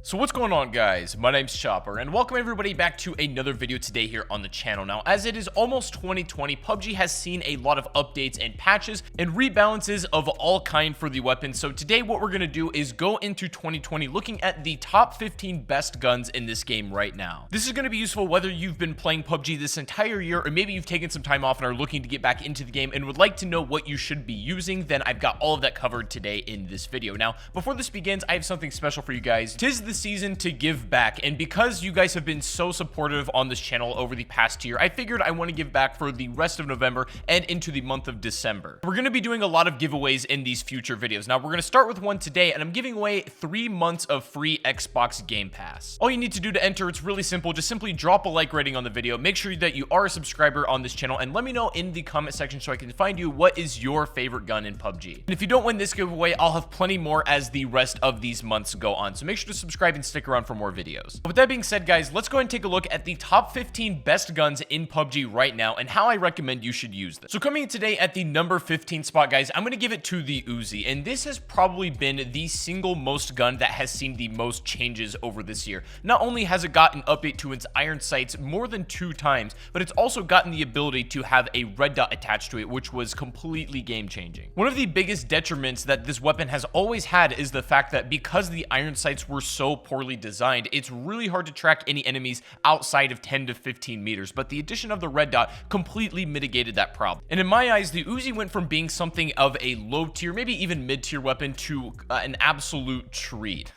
So what's going on, guys? My name's Chopper and welcome everybody back to another video today here on the channel. Now, as it is almost 2020, PUBG has seen a lot of updates and patches and rebalances of all kind for the weapons. So today what we're going to do is go into 2020 looking at the top 15 best guns in this game right now. This is going to be useful whether you've been playing PUBG this entire year or maybe you've taken some time off and are looking to get back into the game and would like to know what you should be using. Then I've got all of that covered today in this video. Now, before this begins, I have something special for you guys. 'Tis the season to give back, and because you guys have been so supportive on this channel over the past year, I figured I want to give back for the rest of November and into the month of December. We're going to be doing a lot of giveaways in these future videos. Now, we're going to start with one today, and I'm giving away 3 months of free Xbox Game Pass. All you need to do to enter, it's really simple. Just simply drop a like rating on the video, make sure that you are a subscriber on this channel, and let me know in the comment section so I can find you what is your favorite gun in PUBG. And if you don't win this giveaway, I'll have plenty more as the rest of these months go on, so make sure to subscribe and stick around for more videos. With that being said, guys, let's go ahead and take a look at the top 15 best guns in PUBG right now and how I recommend you should use them. So coming in today at the number 15 spot, guys, I'm going to give it to the Uzi, and this has probably been the single most gun that has seen the most changes over this year. Not only has it got an update to its iron sights more than 2 times, but it's also gotten the ability to have a red dot attached to it, which was completely game changing. One of the biggest detriments that this weapon has always had is the fact that because the iron sights were so poorly designed, it's really hard to track any enemies outside of 10 to 15 meters, but the addition of the red dot completely mitigated that problem. And in my eyes, the Uzi went from being something of a low tier, maybe even mid tier weapon to an absolute treat.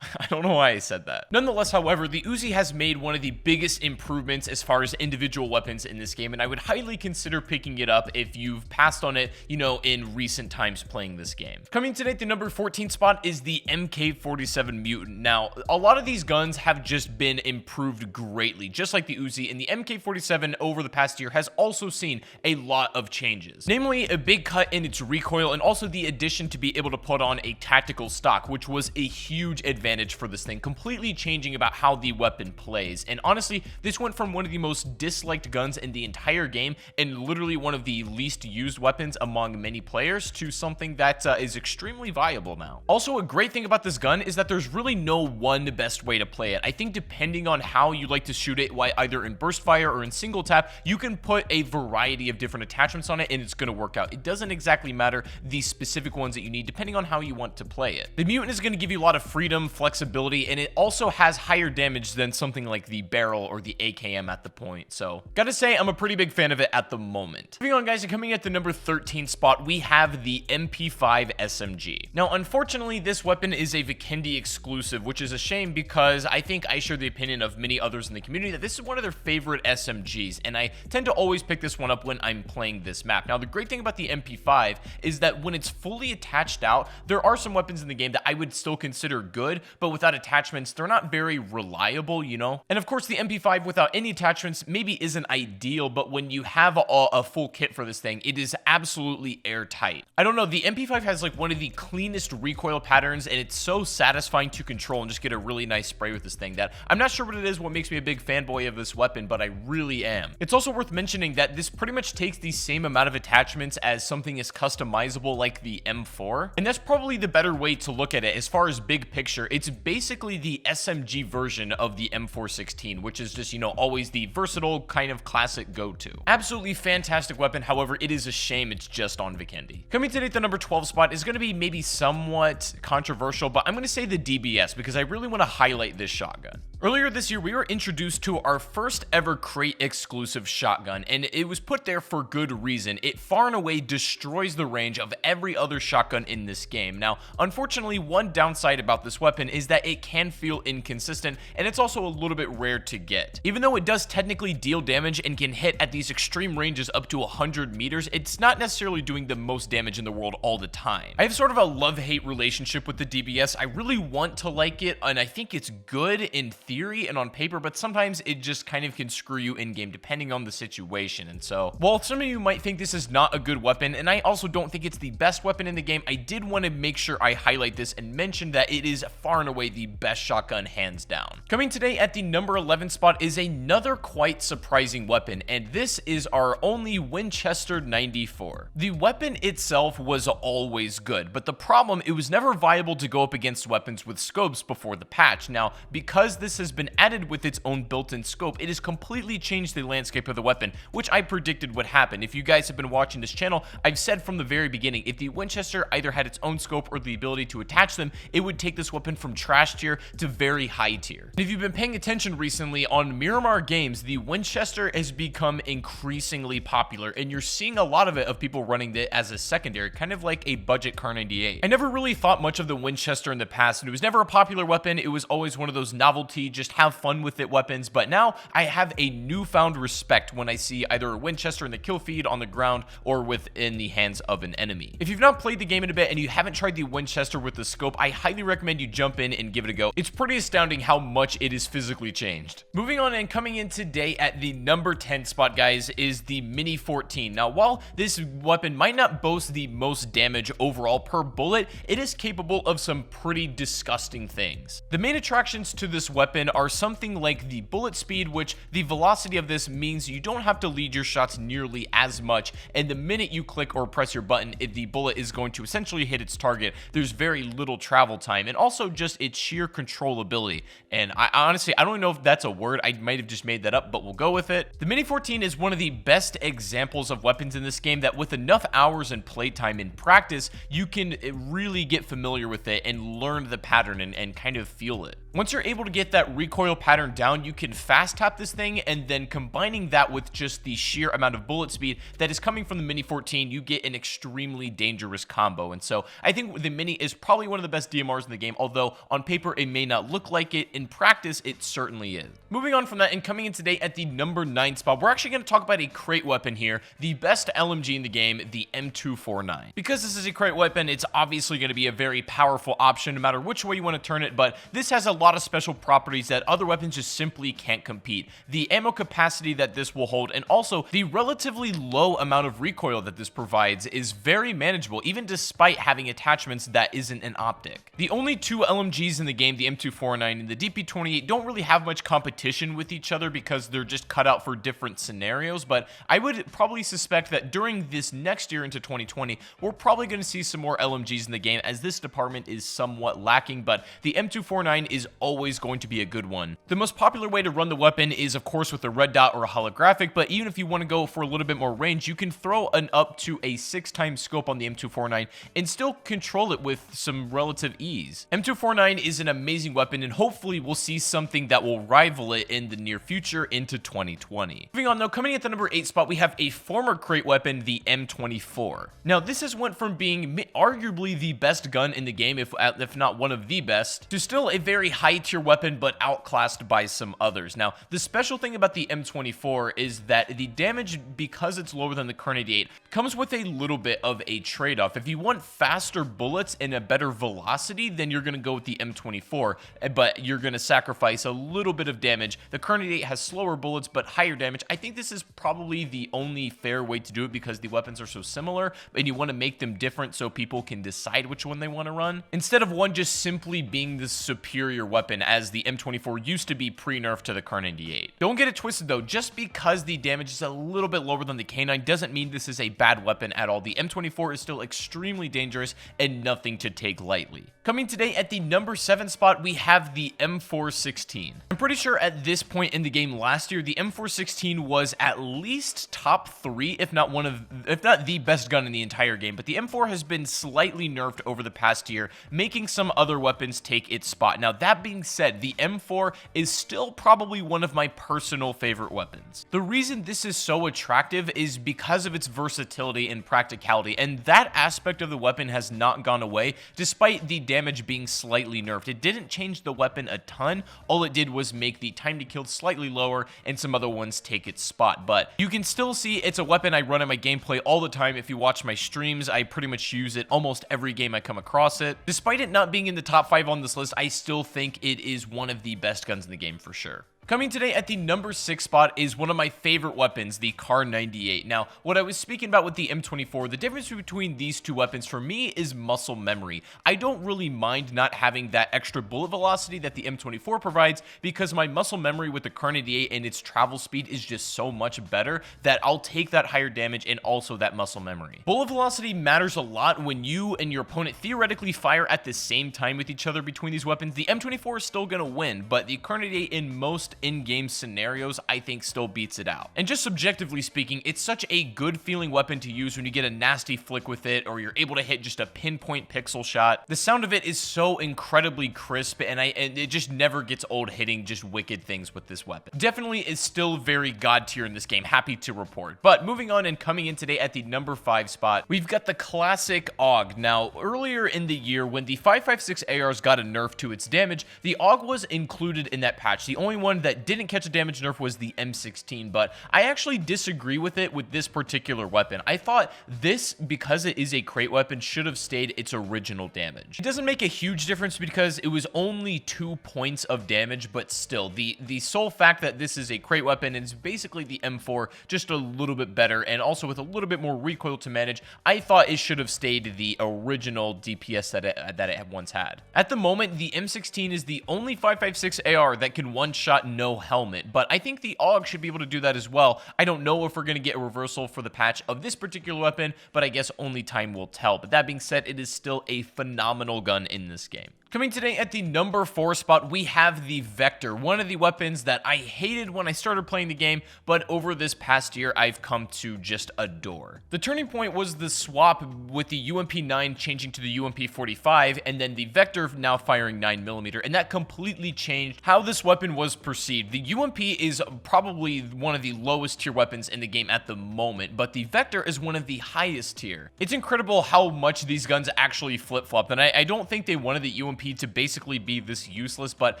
I don't know why I said that. Nonetheless, however, the Uzi has made one of the biggest improvements as far as individual weapons in this game, and I would highly consider picking it up if you've passed on it, you know, in recent times playing this game. Coming today at the number 14 spot is the MK47 Mutant. Now, a lot of these guns have just been improved greatly, just like the Uzi, and the MK47 over the past year has also seen a lot of changes. Namely, a big cut in its recoil, and also the addition to be able to put on a tactical stock, which was a huge advantage for this thing, completely changing about how the weapon plays. And honestly, this went from one of the most disliked guns in the entire game and literally one of the least used weapons among many players to something that is extremely viable now. Also, a great thing about this gun is that there's really no one best way to play it. I think depending on how you like to shoot it, either in burst fire or in single tap, you can put a variety of different attachments on it and it's going to work out. It doesn't exactly matter the specific ones that you need depending on how you want to play it. The Mutant is going to give you a lot of freedom, flexibility, and it also has higher damage than something like the barrel or the AKM at the point. So gotta say, I'm a pretty big fan of it at the moment. Moving on, guys, and coming at the number 13 spot, we have the MP5 SMG. Now, unfortunately, this weapon is a Vikendi exclusive, which is a shame because I think I share the opinion of many others in the community that this is one of their favorite SMGs, and I tend to always pick this one up when I'm playing this map. Now, the great thing about the MP5 is that when it's fully attached out, there are some weapons in the game that I would still consider good, but without attachments, they're not very reliable, you know? And of course, the MP5 without any attachments maybe isn't ideal, but when you have a full kit for this thing, it is absolutely airtight. I don't know, the MP5 has like one of the cleanest recoil patterns, and it's so satisfying to control and just get a really nice spray with this thing that I'm not sure what it is, what makes me a big fanboy of this weapon, but I really am. It's also worth mentioning that this pretty much takes the same amount of attachments as something as customizable like the M4, and that's probably the better way to look at it as far as big picture. It's basically the SMG version of the M416, which is just, you know, always the versatile kind of classic go-to. Absolutely fantastic weapon. However, it is a shame it's just on Vikendi. Coming today at the number 12 spot is going to be maybe somewhat controversial, but I'm going to say the DBS because I really want to highlight this shotgun. Earlier this year, we were introduced to our first ever crate exclusive shotgun, and it was put there for good reason. It far and away destroys the range of every other shotgun in this game. Now, unfortunately, one downside about this weapon is that it can feel inconsistent, and it's also a little bit rare to get. Even though it does technically deal damage and can hit at these extreme ranges up to 100 meters, it's not necessarily doing the most damage in the world all the time. I have sort of a love-hate relationship with the DBS. I really want to like it, and I think it's good in theory, theory and on paper, but sometimes it just kind of can screw you in game depending on the situation. And so, while some of you might think this is not a good weapon, and I also don't think it's the best weapon in the game, I did want to make sure I highlight this and mention that it is far and away the best shotgun, hands down. Coming today at the number 11 spot is another quite surprising weapon, and this is our only Winchester 94. The weapon itself was always good, but the problem, it was never viable to go up against weapons with scopes before the patch. Now, because this has been added with its own built-in scope, it has completely changed the landscape of the weapon, which I predicted would happen. If you guys have been watching this channel, I've said from the very beginning, if the Winchester either had its own scope or the ability to attach them, it would take this weapon from trash tier to very high tier. And if you've been paying attention recently on Miramar games, the Winchester has become increasingly popular, and you're seeing a lot of it of people running it as a secondary, kind of like a budget Kar 98. I never really thought much of the Winchester in the past, and it was never a popular weapon. It was always one of those novelty, just have fun with it weapons, but now I have a newfound respect when I see either a Winchester in the kill feed, on the ground, or within the hands of an enemy. If you've not played the game in a bit and you haven't tried the Winchester with the scope, I highly recommend you jump in and give it a go. It's pretty astounding how much it is physically changed. Moving on, and coming in today at the number 10 spot, guys, is the Mini 14. Now, while this weapon might not boast the most damage overall per bullet, it is capable of some pretty disgusting things. The main attractions to this weapon are something like the bullet speed, which the velocity of this means you don't have to lead your shots nearly as much, and the minute you click or press your button, if the bullet is going to essentially hit its target, there's very little travel time, and also just its sheer controllability. And I honestly, I don't know if that's a word, I might have just made that up, but we'll go with it. The Mini 14 is one of the best examples of weapons in this game that with enough hours and playtime in practice, you can really get familiar with it and learn the pattern and kind of feel it. Once you're able to get that recoil pattern down, you can fast tap this thing, and then combining that with just the sheer amount of bullet speed that is coming from the Mini 14, you get an extremely dangerous combo. And so I think the Mini is probably one of the best DMRs in the game, although on paper it may not look like it. In practice, it certainly is. Moving on from that, and coming in today at the number 9 spot, we're actually going to talk about a crate weapon here, the best LMG in the game, the M249. Because this is a crate weapon, it's obviously going to be a very powerful option no matter which way you want to turn it, but this has a lot of special properties that other weapons just simply can't compete. The ammo capacity that this will hold, and also the relatively low amount of recoil that this provides, is very manageable, even despite having attachments that isn't an optic. The only two LMGs in the game, the M249 and the DP28, don't really have much competition with each other because they're just cut out for different scenarios, but I would probably suspect that during this next year into 2020, we're probably going to see some more LMGs in the game, as this department is somewhat lacking, but the M249 is always going to be a good one. The most popular way to run the weapon is, of course, with a red dot or a holographic, but even if you want to go for a little bit more range, you can throw an up to a 6x scope on the M249 and still control it with some relative ease. M249 is an amazing weapon, and hopefully we'll see something that will rival it in the near future into 2020. Moving on, though, coming at the number 8 spot, we have a former crate weapon, the M24. Now, this has went from being arguably the best gun in the game, if not one of the best, to still a very high tier weapon, but outclassed by some others. Now, the special thing about the M24 is that the damage, because it's lower than the Kar 98, comes with a little bit of a trade-off. If you want faster bullets and a better velocity, then you're going to go with the M24, but you're going to sacrifice a little bit of damage. The Kar 98 has slower bullets, but higher damage. I think this is probably the only fair way to do it because the weapons are so similar, and you want to make them different so people can decide which one they want to run, instead of one just simply being the superior weapon as the M24 used to be pre-nerf to the Kar 98. Don't get it twisted though, just because the damage is a little bit lower than the K9 doesn't mean this is a bad weapon at all. The M24 is still extremely dangerous and nothing to take lightly. Coming today at the number 7 spot, we have the M416. I'm pretty sure at this point in the game last year, the M416 was at least top 3, if not the best gun in the entire game, but the M4 has been slightly nerfed over the past year, making some other weapons take its spot. Now, that being said, the M4 is still probably one of my personal favorite weapons. The reason this is so attractive is because of its versatility and practicality, and that aspect of the weapon has not gone away, despite the damage being slightly nerfed. It didn't change the weapon a ton. All it did was make the time to kill slightly lower and some other ones take its spot, but you can still see it's a weapon I run in my gameplay all the time. If you watch my streams, I pretty much use it almost every game I come across it. Despite it not being in the top 5 on this list, I still think it is one of of the best guns in the game for sure. Coming today at the number 6 spot is one of my favorite weapons, the Kar 98. Now, what I was speaking about with the M24, the difference between these two weapons for me is muscle memory. I don't really mind not having that extra bullet velocity that the M24 provides because my muscle memory with the Kar 98 and its travel speed is just so much better that I'll take that higher damage and also that muscle memory. Bullet velocity matters a lot when you and your opponent theoretically fire at the same time with each other between these weapons. The M24 is still going to win, but the Kar 98 in most in-game scenarios I think still beats it out. And just subjectively speaking, it's such a good feeling weapon to use when you get a nasty flick with it or you're able to hit just a pinpoint pixel shot. The sound of it is so incredibly crisp and it just never gets old hitting just wicked things with this weapon. Definitely is still very god tier in this game, happy to report. But moving on and coming in today at the number 5 spot, we've got the classic AUG. Now, earlier in the year when the 5.56 ARs got a nerf to its damage, the AUG was included in that patch. The only one that didn't catch a damage nerf was the M16, but I actually disagree with it with this particular weapon. I thought this, because it is a crate weapon, should have stayed its original damage. It doesn't make a huge difference because it was only 2 points of damage, but still, the sole fact that this is a crate weapon and is basically the M4, just a little bit better, and also with a little bit more recoil to manage, I thought it should have stayed the original DPS that it once had. At the moment, the M16 is the only 5.56 AR that can one-shot no helmet, but I think the AUG should be able to do that as well. I don't know if we're going to get a reversal for the patch of this particular weapon, but I guess only time will tell. But that being said, it is still a phenomenal gun in this game. Coming today at the number 4 spot, we have the Vector, one of the weapons that I hated when I started playing the game, but over this past year, I've come to just adore. The turning point was the swap with the UMP-9 changing to the UMP-45, and then the Vector now firing 9mm, and that completely changed how this weapon was perceived. The UMP is probably one of the lowest tier weapons in the game at the moment, but the Vector is one of the highest tier. It's incredible how much these guns actually flip-flopped, and I don't think they wanted the UMP to basically be this useless, but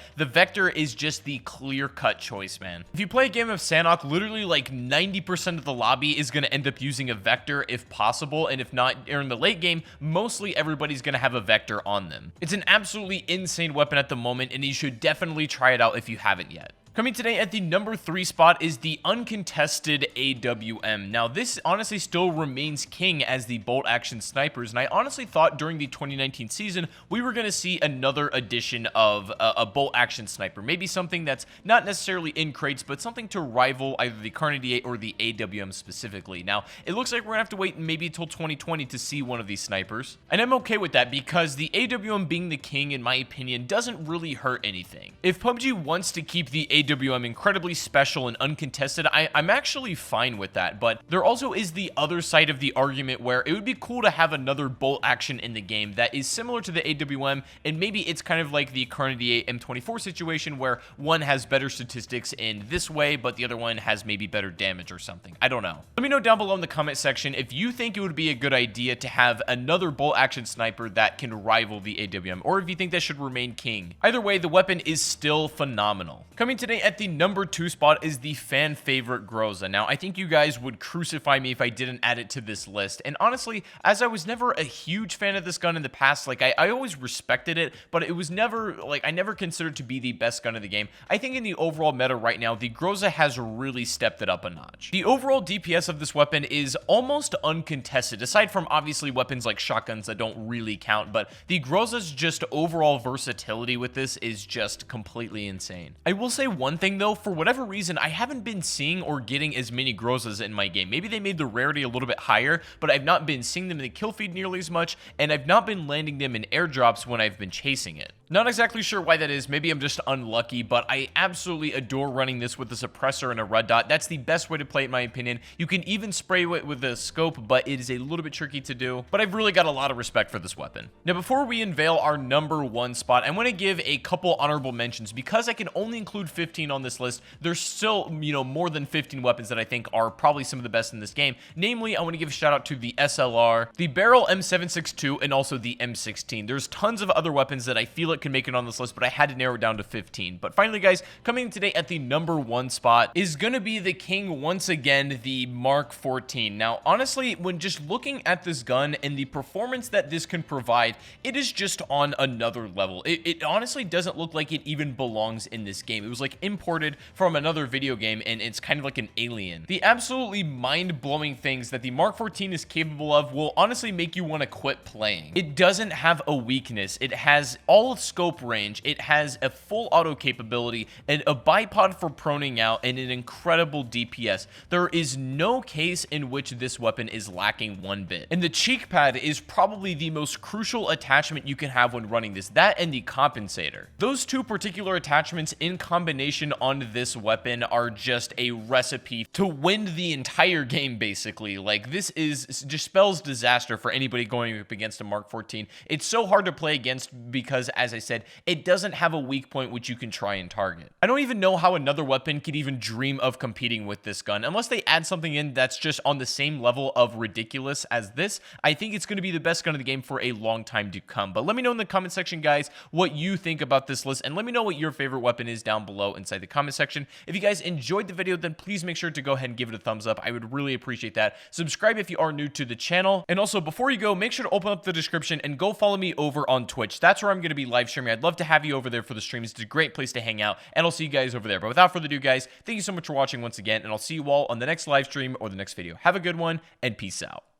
the Vector is just the clear-cut choice, man. If you play a game of Sanhok, literally like 90% of the lobby is going to end up using a Vector if possible, and if not, in the late game, mostly everybody's going to have a Vector on them. It's an absolutely insane weapon at the moment, and you should definitely try it out if you haven't yet. Coming today at the number 3 spot is the uncontested AWM. Now, this honestly still remains king as the bolt action snipers, and I honestly thought during the 2019 season we were going to see another edition of a bolt action sniper. Maybe something that's not necessarily in crates, but something to rival either the Kar 98 or the AWM specifically. Now, it looks like we're going to have to wait maybe until 2020 to see one of these snipers, and I'm okay with that because the AWM being the king, in my opinion, doesn't really hurt anything. If PUBG wants to keep the AWM incredibly special and uncontested, I'm actually fine with that, but there also is the other side of the argument where it would be cool to have another bolt action in the game that is similar to the AWM, and maybe it's kind of like the Kar 98 M24 situation where one has better statistics in this way, but the other one has maybe better damage or something. I don't know. Let me know down below in the comment section if you think it would be a good idea to have another bolt action sniper that can rival the AWM, or if you think that should remain king. Either way, the weapon is still phenomenal. Coming today at the number 2 spot is the fan favorite Groza. Now, I think you guys would crucify me if I didn't add it to this list, and honestly, as I was never a huge fan of this gun in the past, like I always respected it, but it was never, like, I never considered to be the best gun of the game. I think in the overall meta right now, the Groza has really stepped it up a notch. The overall DPS of this weapon is almost uncontested, aside from obviously weapons like shotguns that don't really count, but the Groza's just overall versatility with this is just completely insane. I will say one thing though, for whatever reason, I haven't been seeing or getting as many Grozas in my game. Maybe they made the rarity a little bit higher, but I've not been seeing them in the kill feed nearly as much, and I've not been landing them in airdrops when I've been chasing it. Not exactly sure why that is. Maybe I'm just unlucky, but I absolutely adore running this with a suppressor and a red dot. That's the best way to play it, in my opinion. You can even spray it with a scope, but it is a little bit tricky to do. But I've really got a lot of respect for this weapon. Now, before we unveil our number 1 spot, I want to give a couple honorable mentions. Because I can only include 15 on this list, there's still, more than 15 weapons that I think are probably some of the best in this game. Namely, I want to give a shout out to the SLR, the Barrel M762, and also the M16. There's tons of other weapons that I feel like can make it on this list, but I had to narrow it down to 15. But finally, guys, coming in today at the number 1 spot is going to be the king once again, the Mark 14. Now, honestly, when just looking at this gun and the performance that this can provide, it is just on another level. It honestly doesn't look like it even belongs in this game. It was like imported from another video game, and it's kind of like an alien. The absolutely mind-blowing things that the Mark 14 is capable of will honestly make you want to quit playing. It doesn't have a weakness. It has all scope range. It has a full auto capability and a bipod for proning out and an incredible DPS. There is no case in which this weapon is lacking one bit. And the cheek pad is probably the most crucial attachment you can have when running this. That and the compensator. Those two particular attachments in combination on this weapon are just a recipe to win the entire game, basically. Like, this just spells disaster for anybody going up against a Mark 14. It's so hard to play against because, as I said, it doesn't have a weak point which you can try and target. I don't even know how another weapon could even dream of competing with this gun. Unless they add something in that's just on the same level of ridiculous as this, I think it's going to be the best gun of the game for a long time to come. But let me know in the comment section, guys, what you think about this list, and let me know what your favorite weapon is down below inside the comment section. If you guys enjoyed the video, then please make sure to go ahead and give it a thumbs up. I would really appreciate that. Subscribe if you are new to the channel. And also, before you go, make sure to open up the description and go follow me over on Twitch. That's where I'm going to be live streaming. I'd love to have you over there for the streams. It's a great place to hang out, and I'll see you guys over there. But without further ado, guys, thank you so much for watching once again, and I'll see you all on the next live stream or the next video. Have a good one, and peace out.